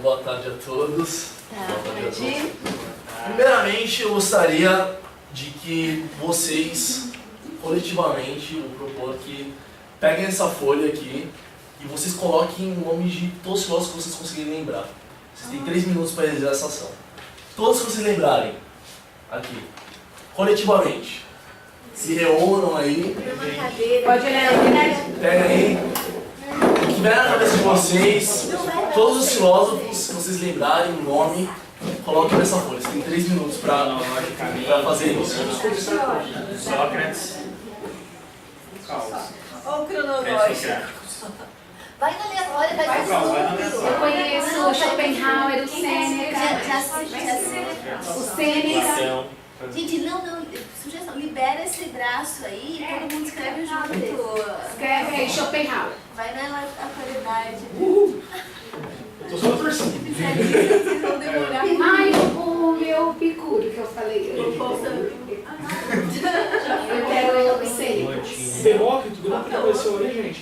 boa tarde a todos. Tá, Boa tarde a todos. Primeiramente, eu gostaria de que vocês, coletivamente, vou propor que peguem essa folha aqui e vocês coloquem o nome de todos os filósofos que vocês conseguirem lembrar. Vocês têm 3 minutos para realizar essa ação. Todos que vocês lembrarem, aqui, coletivamente, se reúnam aí. Pode olhar, Pega aí. O que vier na cabeça de vocês, todos os filósofos que vocês lembrarem o nome, coloquem nessa folha. Você tem 3 minutos para fazer isso. Sócrates. Olha o cronológico. Vai na aleatória, vai Eu conheço o Schopenhauer, o Sêneca, o Sêneca. Gente, não, sugestão, libera esse braço aí e todo mundo escreve junto. Escreve aí, Schopenhauer. Vai na aleatoriedade. Tô só torcendo. Vocês vão demorar muito. Ai, o meu Epicuro que eu falei. Eu quero o Sêneca. Demócrito, Demócrito apareceu aí, gente.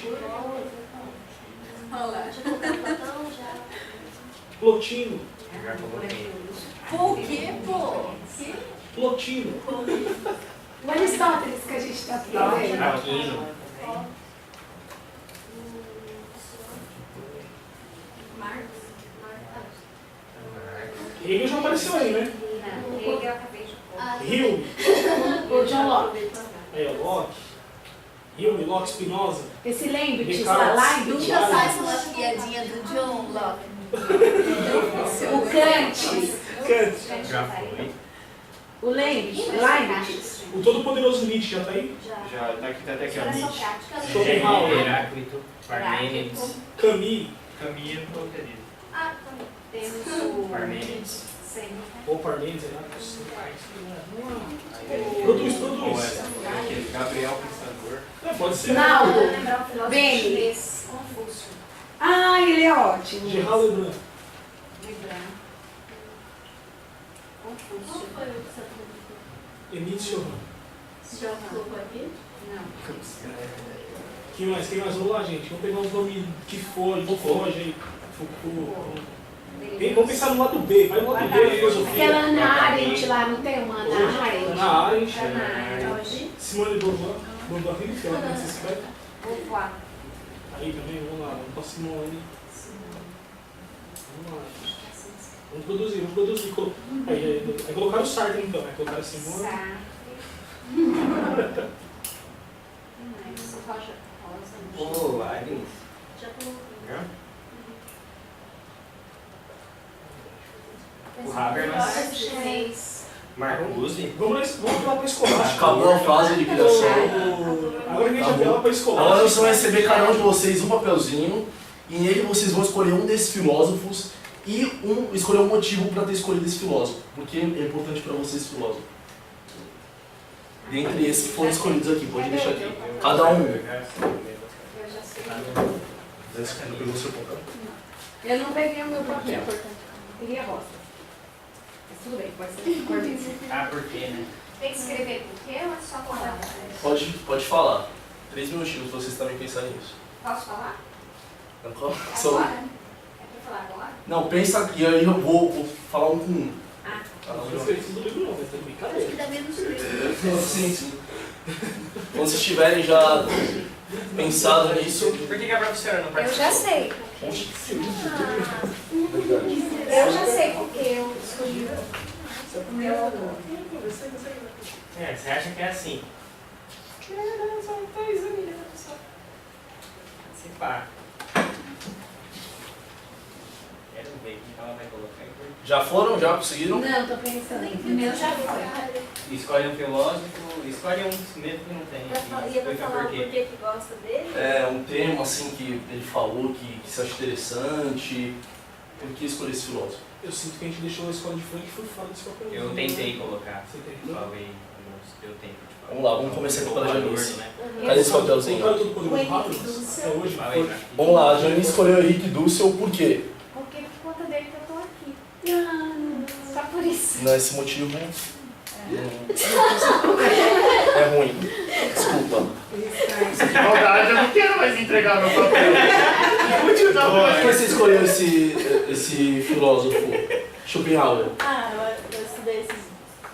Olha lá. Plotino. Por quê, pô? Plotino. O Aristóteles que a gente está vendo. Aquino. Hegel já apareceu aí, né? Hume. O John Locke. Aí, ó, Locke. Hume, Locke, Spinoza. Esse Leibniz, Descartes. Nunca faz uma piadinha do John Locke. o Kant, Kant. Já foi. o Leibniz. O todo-poderoso Nietzsche já tá aí? Já tá aqui, tá até aqui, ó. Nietzsche. Schopenhauer. Heráclito. Parmênides. Camus. Caminho não entendi. Temos o Parmênides. Ou Parmênides, né? Produz. Aquele Gabriel Pensador. É, pode ser. Naldo. lembrar o filósofo Bem. chinês, Confúcio. Ah, ele é ótimo. Gerard Lebrun. Confúcio. Emile Cioran. Já colocou aqui? Não. Quem mais? Vamos lá, gente. Vamos pegar os nomes que foge aí. Foucault. Vamos pensar no lado B. Vai no lado B, filosofia. Aquela Ana Arendt lá, não tem uma Ana Arendt? Ana Arendt. Hoje, Simone de Beauvoir. Beauvoir, que ela se escreve. Beauvoir. Aí também, vamos lá. Vamos pra Simone. Vamos lá. Vamos produzir. Aí colocaram o Sartre então, né? Colocaram Simone. Sartre. Rocha. Rosa. Ô, Agnes. Já colocou. O Habermas. Chinês. Marcuse. Vamos lá pra escolar. Acabou a fase de criação. Agora a gente vai lá pra escolar. Agora você vai receber cada um de vocês um papelzinho e nele vocês vão escolher um desses filósofos e escolher um motivo para ter escolhido esse filósofo. Porque é importante para vocês esse filósofo. Dentre esses que foram escolhidos aqui, pode deixar aqui. Cada um. Eu já sei. Você pegou o seu papel? Eu não peguei o meu papel, portanto. Queria rosa. Mas tudo bem, pode ser cor mesmo. Ah, por quê, né? Tem que escrever por quê ou é só falar? Pode falar. 3 minutinhos pra vocês também pensarem nisso. Posso falar? Só- Agora? É pra falar agora? Não, pensa aqui, aí eu vou falar um com um. Ah, Cada um de Não vocês. esqueci do livro não, mas tem Acho brincadeira. que dá menos tempo. Sim. Quando vocês tiverem já pensado nisso, Por que a professora não eu participou? já sei. Eu já sei porque eu escolhi o meu autor. É, você acha que é assim? Se pá. Quero ver o que ela vai colocar aí. já foram? Já conseguiram? Não, tô pensando. O meu já foi. Escolhe um filósofo, escolhe um mesmo que não tem. Ia pra Explica falar por o quê. porquê que gosta dele? É um tema assim que ele falou que se acha interessante. Por que escolher esse filósofo? Eu sinto que a gente deixou a escola de Frankfurt fora desse papel. Eu tentei colocar. Você tentou? Falei, deu tempo. Vamos lá, vamos começar aqui pela Janice. Né? Cadê esse papelzinho? Colocaram todo poderoso O rápido? Henrique É hoje. Fala aí, Foi. pra- Vamos lá, a Janice escolheu o Henrique Dussel, por quê? Porque por conta dele que eu tô aqui. Ah, Só por isso. Não, esse motivo é ruim. Desculpa. Que maldade, eu não quero mais entregar meu papel. Por que você escolheu esse esse filósofo, Schopenhauer? Ah, eu estudei esses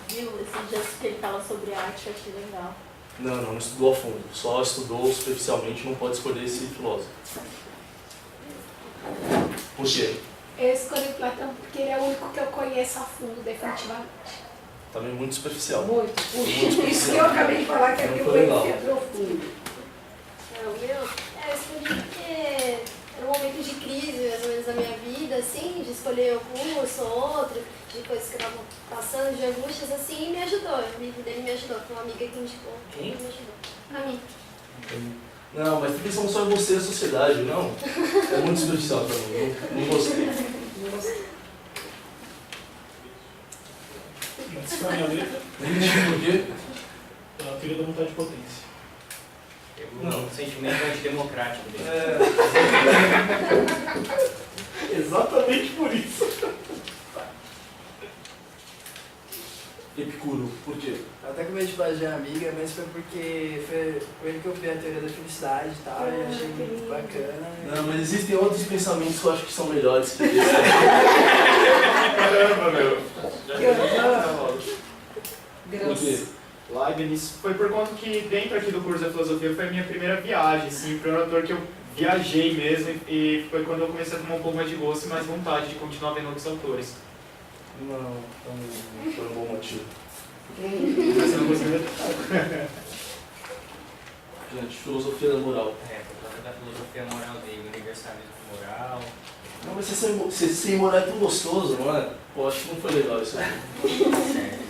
dias que ele fala sobre arte, eu achei legal. Não estudou a fundo. Só estudou superficialmente, não pode escolher esse filósofo. Por quê? Eu escolhi Platão porque ele é o único que eu conheço a fundo, definitivamente. Também muito superficial. Muito. Muito Isso que superficial. eu acabei de falar que é Não que eu foi legal. conhecia profundo. O meu, eu escolhi porque era um momento de crise, mais ou menos, da minha vida, assim, de escolher um curso ou outro, de coisas que estavam passando, de angústias, assim, e me ajudou. O livro dele me ajudou, foi uma amiga que indicou. Quem? Me ajudou. A mim. Não, mas pensando só em você e a sociedade, não? É muito superficial pra mim, não gostei. Essa foi a minha letra. Por quê? A teoria da vontade de potência. Pegou um sentimento antidemocrático dele. Exatamente por isso. Epicuro, por quê? Eu até acabei de falar de amiga, mas foi porque foi ele que eu vi a teoria da felicidade e tal, e achei muito bacana. Não, mas existem outros pensamentos que eu acho que são melhores que esse. Caramba, meu. Por quê? Leibniz foi por conta que dentro aqui do curso da filosofia foi a minha primeira viagem, assim, foi um autor que eu viajei mesmo e foi quando eu comecei a tomar um pouco mais de gosto e mais vontade de continuar vendo outros autores. Não, então foi um bom motivo. Você não conseguiu? Gente, filosofia da moral. Por conta da filosofia moral dele, universalismo moral. Não, mas você ser moral é tão gostoso, não é? Pô, acho que não foi legal isso aí. Certo.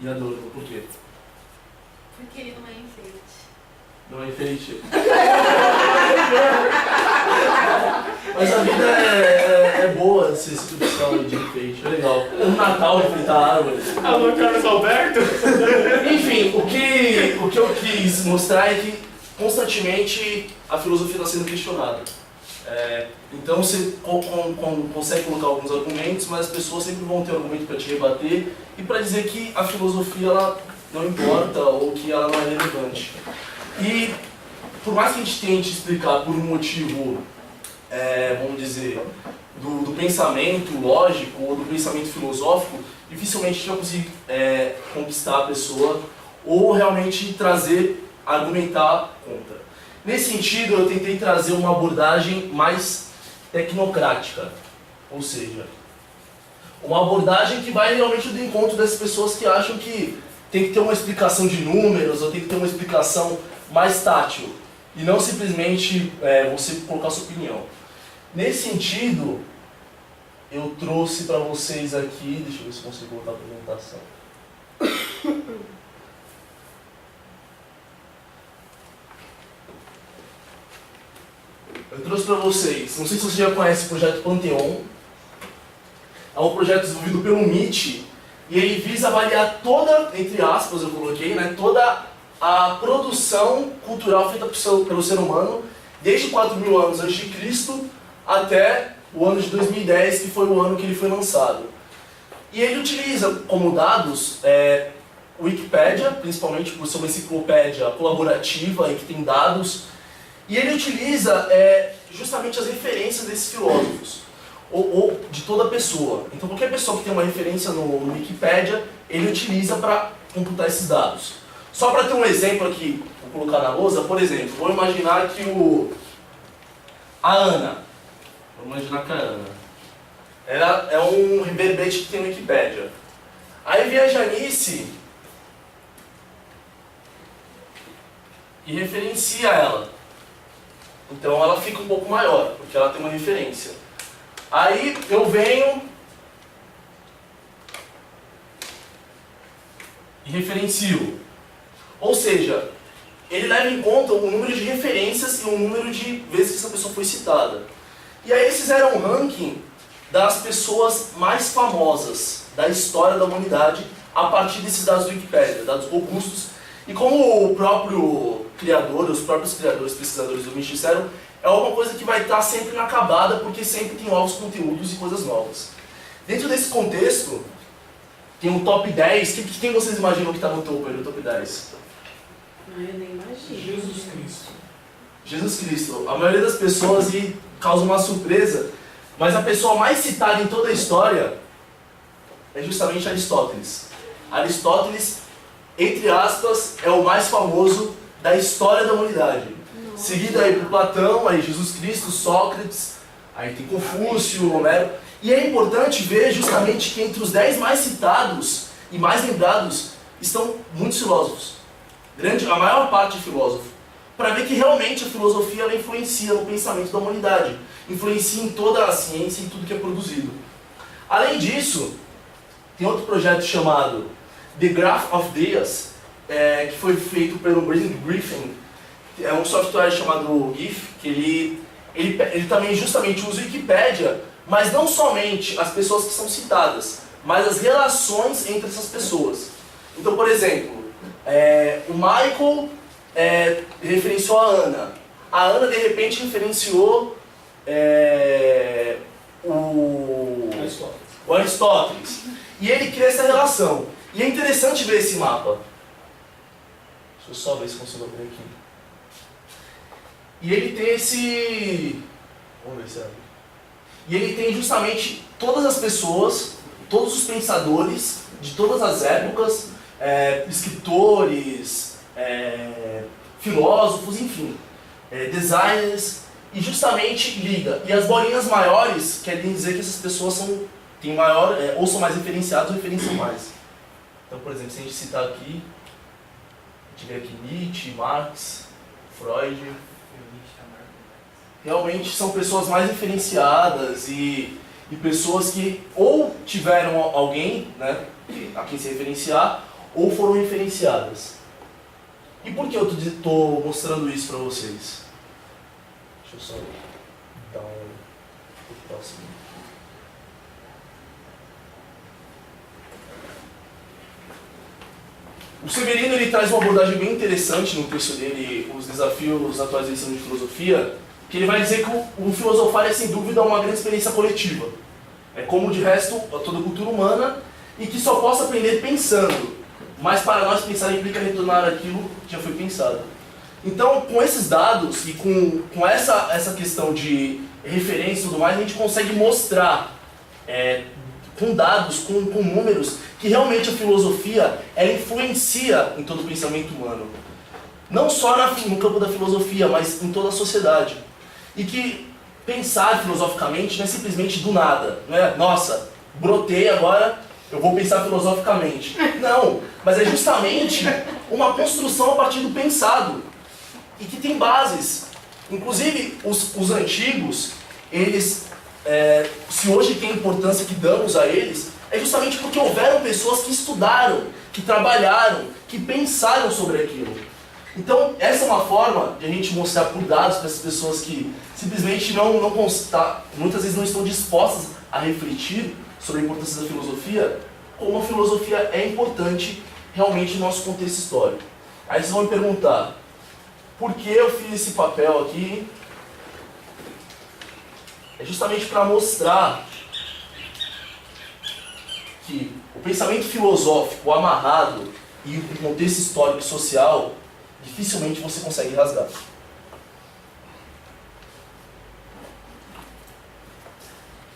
E a dor, por quê? Porque ele não é enfeite. Não é enfeite. Mas a vida é boa ser superficial de enfeite, é legal. No Natal enfeitar a árvore. Alô, Carlos Alberto? Enfim, o que eu quis mostrar é que constantemente a filosofia está sendo questionada. Então você consegue colocar alguns argumentos, mas as pessoas sempre vão ter um argumento para te rebater e para dizer que a filosofia ela não importa ou que ela não é relevante. E por mais que a gente tente explicar por um motivo, vamos dizer, do pensamento lógico ou do pensamento filosófico, dificilmente a gente vai conseguir conquistar a pessoa ou realmente argumentar contra. Nesse sentido, eu tentei trazer uma abordagem mais tecnocrática, ou seja, uma abordagem que vai realmente do encontro dessas pessoas que acham que tem que ter uma explicação de números ou tem que ter uma explicação mais tátil e não simplesmente você colocar sua opinião. Nesse sentido, eu trouxe para vocês aqui, deixa eu ver se consigo colocar a apresentação. Eu trouxe para vocês, não sei se você já conhece o projeto Pantheon. É um projeto desenvolvido pelo MIT e ele visa avaliar toda, entre aspas eu coloquei, toda a produção cultural feita pelo ser humano desde 4.000 anos antes de Cristo até o ano de 2010, que foi o ano que ele foi lançado. E ele utiliza como dados Wikipédia, principalmente por ser uma enciclopédia colaborativa em que tem dados. E ele utiliza justamente as referências desses filósofos, ou de toda pessoa. Então qualquer pessoa que tem uma referência no Wikipédia, ele utiliza para computar esses dados. Só para ter um exemplo aqui, vou colocar na lousa, por exemplo, vou imaginar que a Ana, vamos imaginar que a Ana, ela é um verbete que tem no Wikipédia. Aí vem a Janice e referencia ela. Então ela fica um pouco maior, porque ela tem uma referência. Aí eu venho e referencio. Ou seja, ele leva em conta o número de referências e o número de vezes que essa pessoa foi citada. E aí eles fizeram um ranking das pessoas mais famosas da história da humanidade a partir desses dados do Wikipédia, dados robustos. E como o próprio criador, os próprios criadores, pesquisadores do MIT disseram, é uma coisa que vai estar sempre inacabada, porque sempre tem novos conteúdos e coisas novas. Dentro desse contexto, tem um top 10. Quem vocês imaginam que está no topo aí, no top 10? Eu nem imagino. Jesus Cristo. Jesus Cristo. A maioria das pessoas e causa uma surpresa, mas a pessoa mais citada em toda a história é justamente Aristóteles. Aristóteles, entre aspas, é o mais famoso da história da humanidade. Seguido aí por Platão, aí Jesus Cristo, Sócrates, aí tem Confúcio, Homero. E é importante ver justamente que entre os 10 mais citados e mais lembrados estão muitos filósofos. A maior parte é filósofo. Para ver que realmente a filosofia ela influencia no pensamento da humanidade. Influencia em toda a ciência e em tudo que é produzido. Além disso, tem outro projeto chamado The Graph of Ideas, que foi feito pelo Brian Griffin. É um software chamado GIF, que ele também justamente usa a Wikipédia, mas não somente as pessoas que são citadas, mas as relações entre essas pessoas. Então, por exemplo, o Michael referenciou a Ana. A Ana, de repente, referenciou o Aristóteles. E ele cria essa relação. E é interessante ver esse mapa. Deixa eu só ver se consigo abrir aqui. E ele tem esse... Vamos ver se abre. E ele tem justamente todas as pessoas, todos os pensadores de todas as épocas, escritores, filósofos, enfim, designers, e justamente liga. E as bolinhas maiores querem dizer que essas pessoas têm maior, ou são mais referenciadas ou referenciam mais. Então, por exemplo, se a gente citar aqui, a gente vê aqui Nietzsche, Marx, Freud, realmente são pessoas mais referenciadas e pessoas que ou tiveram alguém, né, a quem se referenciar, ou foram referenciadas. E por que eu estou mostrando isso para vocês? Deixa eu só dar um próximo. O Severino ele traz uma abordagem bem interessante no texto dele, Os Desafios Atuais do Ensino de Filosofia, que ele vai dizer que o filosofar é sem dúvida uma grande experiência coletiva. É como de resto toda a cultura humana e que só possa aprender pensando. Mas para nós pensar implica retornar aquilo que já foi pensado. Então, com esses dados e com essa questão de referência e tudo mais, a gente consegue mostrar com dados, com números, que realmente a filosofia ela influencia em todo o pensamento humano. Não só no campo da filosofia, mas em toda a sociedade. E que pensar filosoficamente não é simplesmente do nada, não é? Nossa, brotei agora, eu vou pensar filosoficamente. Não, mas é justamente uma construção a partir do pensado. E que tem bases. Inclusive, os antigos, eles, se hoje tem a importância que damos a eles, é justamente porque houveram pessoas que estudaram, que trabalharam, que pensaram sobre aquilo. Então, essa é uma forma de a gente mostrar por dados para essas pessoas que simplesmente muitas vezes não estão dispostas a refletir sobre a importância da filosofia, como a filosofia é importante realmente no nosso contexto histórico. Aí vocês vão me perguntar, por que eu fiz esse papel aqui? É justamente para mostrar que o pensamento filosófico amarrado e o contexto histórico e social, dificilmente você consegue rasgar.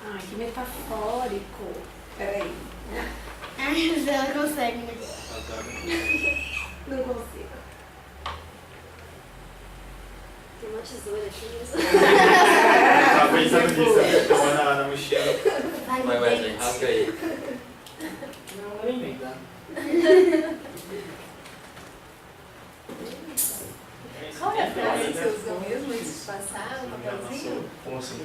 Ai, que metafórico. Peraí. Ai, mas ela consegue, né? Não consigo. Tem uma tesoura aqui. Eu tava pensando nisso, eu tava na mochila. Vai, Wesley, rasga aí. Não, não nem tá? Qual é a frase que você usou mesmo antes de passar no papelzinho? Como assim?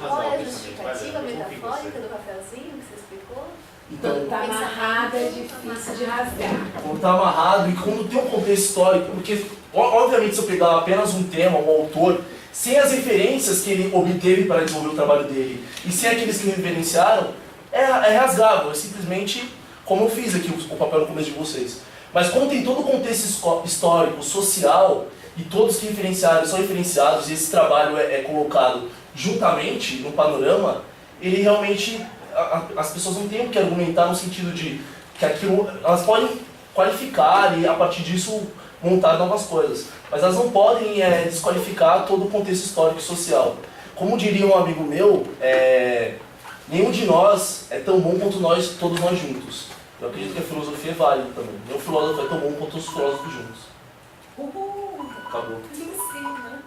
Qual é a justificativa metafórica do papelzinho que você explicou? Então, Quando tá amarrado é difícil de rasgar. quando está amarrado e quando tem um contexto histórico, porque obviamente se eu pegar apenas um tema, um autor, sem as referências que ele obteve para desenvolver o trabalho dele e sem aqueles que referenciaram, é rasgável, é simplesmente como eu fiz aqui o papel no começo de vocês. Mas quando tem todo o contexto histórico, social, e todos que referenciaram são referenciados e esse trabalho é colocado juntamente no panorama, ele realmente, as pessoas não têm o que argumentar no sentido de que aquilo, elas podem qualificar e a partir disso montar novas coisas. Mas elas não podem desqualificar todo o contexto histórico e social. Como diria um amigo meu, nenhum de nós é tão bom quanto todos nós juntos. Eu acredito que a filosofia é válida também. Nenhum filósofo é tão bom quanto os filósofos juntos. Acabou. Ensina.